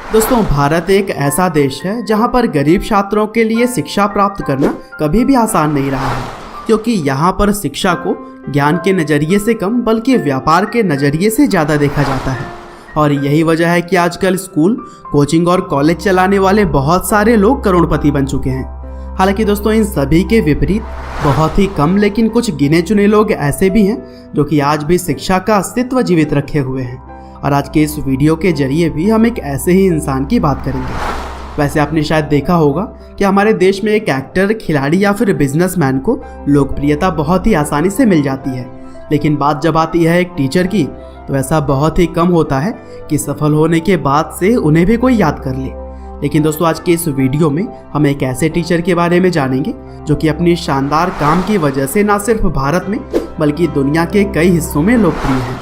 दोस्तों, भारत एक ऐसा देश है जहां पर गरीब छात्रों के लिए शिक्षा प्राप्त करना कभी भी आसान नहीं रहा है, क्योंकि यहाँ पर शिक्षा को ज्ञान के नज़रिए से कम बल्कि व्यापार के नज़रिए से ज़्यादा देखा जाता है। और यही वजह है कि आजकल स्कूल, कोचिंग और कॉलेज चलाने वाले बहुत सारे लोग करोड़पति बन चुके हैं। हालांकि दोस्तों, इन सभी के विपरीत बहुत ही कम लेकिन कुछ गिने चुने लोग ऐसे भी हैं जो कि आज भी शिक्षा का अस्तित्व जीवित रखे हुए हैं। और आज के इस वीडियो के जरिए भी हम एक ऐसे ही इंसान की बात करेंगे। वैसे आपने शायद देखा होगा कि हमारे देश में एक एक्टर, खिलाड़ी या फिर बिजनेसमैन को लोकप्रियता बहुत ही आसानी से मिल जाती है, लेकिन बात जब आती है एक टीचर की तो ऐसा बहुत ही कम होता है कि सफल होने के बाद से उन्हें भी कोई याद कर ले। लेकिन दोस्तों, आज के इस वीडियो में हम एक ऐसे टीचर के बारे में जानेंगे जो कि अपनी शानदार काम की वजह से न सिर्फ भारत में बल्कि दुनिया के कई हिस्सों में लोकप्रिय हैं।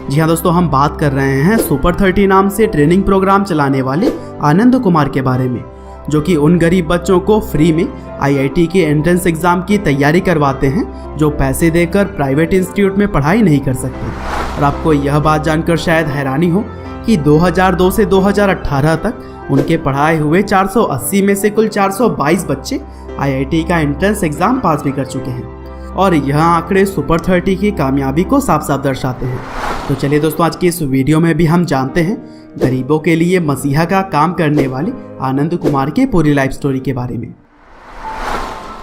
जी हाँ दोस्तों, हम बात कर रहे हैं सुपर 30 नाम से ट्रेनिंग प्रोग्राम चलाने वाले आनंद कुमार के बारे में, जो कि उन गरीब बच्चों को फ्री में IIT के एंट्रेंस एग्जाम की तैयारी करवाते हैं जो पैसे देकर प्राइवेट इंस्टीट्यूट में पढ़ाई नहीं कर सकते। और आपको यह बात जानकर शायद हैरानी हो कि 2002 से 2018 तक उनके पढ़ाए हुए 480 में से कुल 422 बच्चे IIT का एंट्रेंस एग्जाम पास भी कर चुके हैं। और यह आंकड़े सुपर 30 की कामयाबी को साफ साफ दर्शाते हैं। तो चलिए दोस्तों, आज की इस वीडियो में भी हम जानते हैं गरीबों के लिए मसीहा का काम करने वाले आनंद कुमार की पूरी लाइफ स्टोरी के बारे में।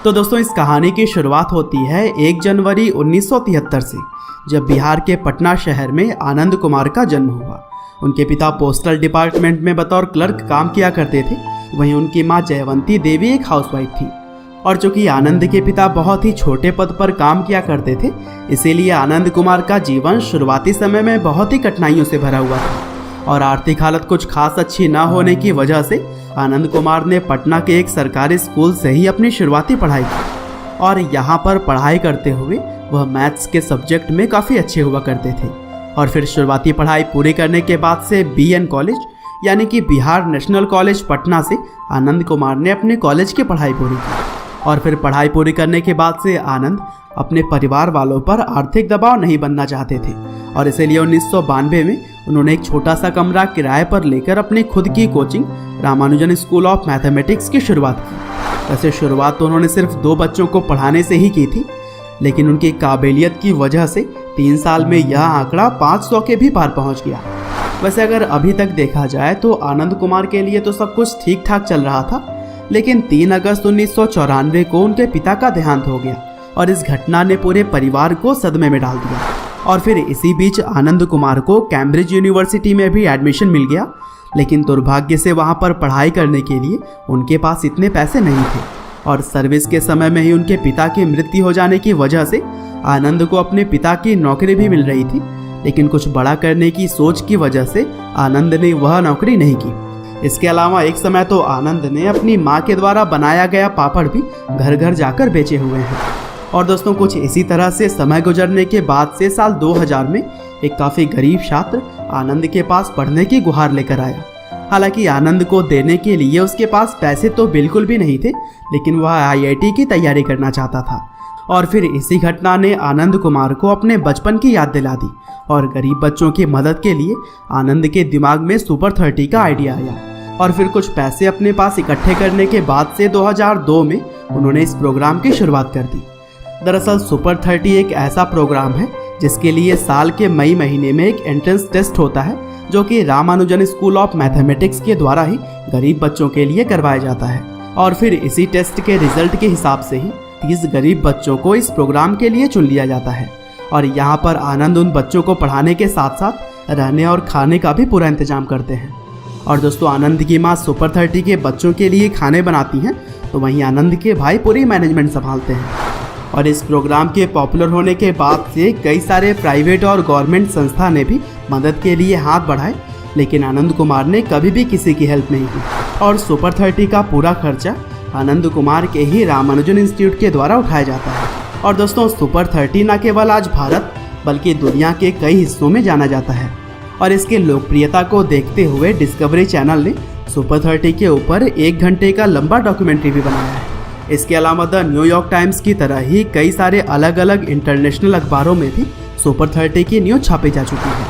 तो दोस्तों, इस कहानी की शुरुआत होती है 1 जनवरी 1973 से, जब बिहार के पटना शहर में आनंद कुमार का जन्म हुआ। उनके पिता पोस्टल डिपार्टमेंट में बतौर क्लर्क काम किया करते थे, वहीं उनकी माँ जयवंती देवी एक हाउसवाइफ थी। और चूंकि आनंद के पिता बहुत ही छोटे पद पर काम किया करते थे, इसीलिए आनंद कुमार का जीवन शुरुआती समय में बहुत ही कठिनाइयों से भरा हुआ था। और आर्थिक हालत कुछ खास अच्छी ना होने की वजह से आनंद कुमार ने पटना के एक सरकारी स्कूल से ही अपनी शुरुआती पढ़ाई की। और यहाँ पर पढ़ाई करते हुए वह मैथ्स के सब्जेक्ट में काफ़ी अच्छे हुआ करते थे। और फिर शुरुआती पढ़ाई पूरी करने के बाद से BN कॉलेज यानी कि बिहार नेशनल कॉलेज पटना से आनंद कुमार ने अपने कॉलेज की पढ़ाई पूरी की। और फिर पढ़ाई पूरी करने के बाद से आनंद अपने परिवार वालों पर आर्थिक दबाव नहीं बनना चाहते थे, और इसीलिए 1992 में उन्होंने एक छोटा सा कमरा किराए पर लेकर अपनी खुद की coaching Ramanujan school of mathematics की शुरुआत की। वैसे शुरुआत तो उन्होंने सिर्फ 2 बच्चों को पढ़ाने से ही की थी, लेकिन उनकी काबिलियत की वजह से 3 साल में यह आंकड़ा 500 के भी पार पहुँच गया। वैसे अगर अभी तक देखा जाए तो आनंद कुमार के लिए तो सब कुछ ठीक ठाक चल रहा था, लेकिन 3 अगस्त 1994 को उनके पिता का देहांत हो गया और इस घटना ने पूरे परिवार को सदमे में डाल दिया। और फिर इसी बीच आनंद कुमार को कैम्ब्रिज यूनिवर्सिटी में भी एडमिशन मिल गया, लेकिन दुर्भाग्य से वहां पर पढ़ाई करने के लिए उनके पास इतने पैसे नहीं थे। और सर्विस के समय में ही उनके पिता की मृत्यु हो जाने की वजह से आनंद को अपने पिता की नौकरी भी मिल रही थी, लेकिन कुछ बड़ा करने की सोच की वजह से आनंद ने वह नौकरी नहीं की। इसके अलावा एक समय तो आनंद ने अपनी माँ के द्वारा बनाया गया पापड़ भी घर घर जाकर बेचे हुए हैं। और दोस्तों, कुछ इसी तरह से समय गुजरने के बाद से साल 2000 में एक काफ़ी गरीब छात्र आनंद के पास पढ़ने की गुहार लेकर आया। हालांकि आनंद को देने के लिए उसके पास पैसे तो बिल्कुल भी नहीं थे, लेकिन वह IIT की तैयारी करना चाहता था। और फिर इसी घटना ने आनंद कुमार को अपने बचपन की याद दिला दी, और गरीब बच्चों की मदद के लिए आनंद के दिमाग में सुपर 30 का आइडिया आया। और फिर कुछ पैसे अपने पास इकट्ठे करने के बाद से 2002 में उन्होंने इस प्रोग्राम की शुरुआत कर दी। दरअसल सुपर 30 एक ऐसा प्रोग्राम है जिसके लिए साल के मई महीने में एक एंट्रेंस टेस्ट होता है, जो कि रामानुजन स्कूल ऑफ मैथमेटिक्स के द्वारा ही गरीब बच्चों के लिए करवाया जाता है। और फिर इसी टेस्ट के रिजल्ट के हिसाब से ही 30 गरीब बच्चों को इस प्रोग्राम के लिए चुन लिया जाता है। और यहाँ पर आनंद उन बच्चों को पढ़ाने के साथ साथ रहने और खाने का भी पूरा इंतजाम करते हैं। और दोस्तों, आनंद की माँ सुपर 30 के बच्चों के लिए खाने बनाती हैं, तो वहीं आनंद के भाई पूरी मैनेजमेंट संभालते हैं। और इस प्रोग्राम के पॉपुलर होने के बाद से कई सारे प्राइवेट और गवर्नमेंट संस्था ने भी मदद के लिए हाथ बढ़ाए, लेकिन आनंद कुमार ने कभी भी किसी की हेल्प नहीं की। और सुपर 30 का पूरा खर्चा आनंद कुमार के ही रामानुजन इंस्टीट्यूट के द्वारा उठाया जाता है। और दोस्तों, सुपर 30 न केवल आज भारत बल्कि दुनिया के कई हिस्सों में जाना जाता है। और इसके लोकप्रियता को देखते हुए डिस्कवरी चैनल ने सुपर 30 के ऊपर 1 घंटे का लंबा डॉक्यूमेंट्री भी बनाया है। इसके अलावा द न्यूयॉर्क टाइम्स की तरह ही कई सारे अलग अलग इंटरनेशनल अखबारों में भी सुपर 30 की न्यूज़ छापी जा चुकी है।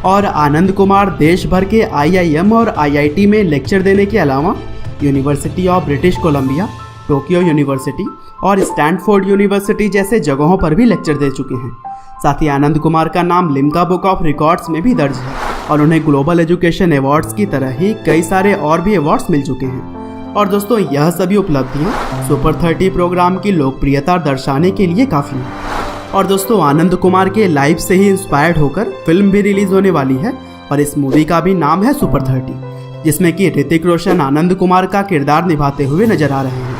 और आनंद कुमार देश भर के IIM और IIT में लेक्चर देने के अलावा university of British Columbia, Tokyo university और स्टैनफोर्ड यूनिवर्सिटी जैसे जगहों पर भी लेक्चर दे चुके हैं। साथ ही आनंद कुमार का नाम लिम्का बुक ऑफ रिकॉर्ड्स में भी दर्ज है और उन्हें ग्लोबल एजुकेशन अवार्ड्स की तरह ही कई सारे और भी अवार्ड्स मिल चुके हैं। और दोस्तों, यह सभी उपलब्धियां सुपर 30 प्रोग्राम की लोकप्रियता दर्शाने के लिए काफ़ी हैं। और दोस्तों, आनंद कुमार के लाइफ से ही इंस्पायर्ड होकर फिल्म भी रिलीज होने वाली है और इस मूवी का भी नाम है सुपर 30, जिसमें कि ऋतिक रोशन आनंद कुमार का किरदार निभाते हुए नजर आ रहे हैं।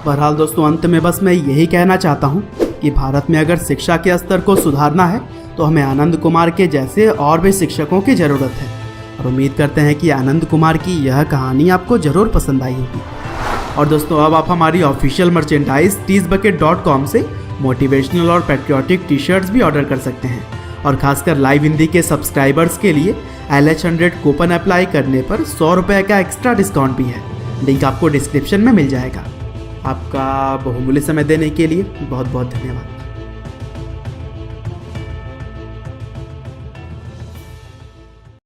बहरहाल दोस्तों, अंत में बस मैं यही कहना चाहता हूँ कि भारत में अगर शिक्षा के स्तर को सुधारना है तो हमें आनंद कुमार के जैसे और भी शिक्षकों की ज़रूरत है। और उम्मीद करते हैं कि आनंद कुमार की यह कहानी आपको ज़रूर पसंद आई होगी। और दोस्तों, अब आप हमारी ऑफिशियल मर्चेंडाइज teesbucket.com से मोटिवेशनल और पैट्रियोटिक टी शर्ट्स भी ऑर्डर कर सकते हैं। और खासकर लाइव हिंदी के सब्सक्राइबर्स के लिए LH100 कूपन अप्लाई करने पर 100 रुपये का एक्स्ट्रा डिस्काउंट भी है। लिंक आपको डिस्क्रिप्शन में मिल जाएगा। आपका बहुमूल्य समय देने के लिए बहुत बहुत धन्यवाद।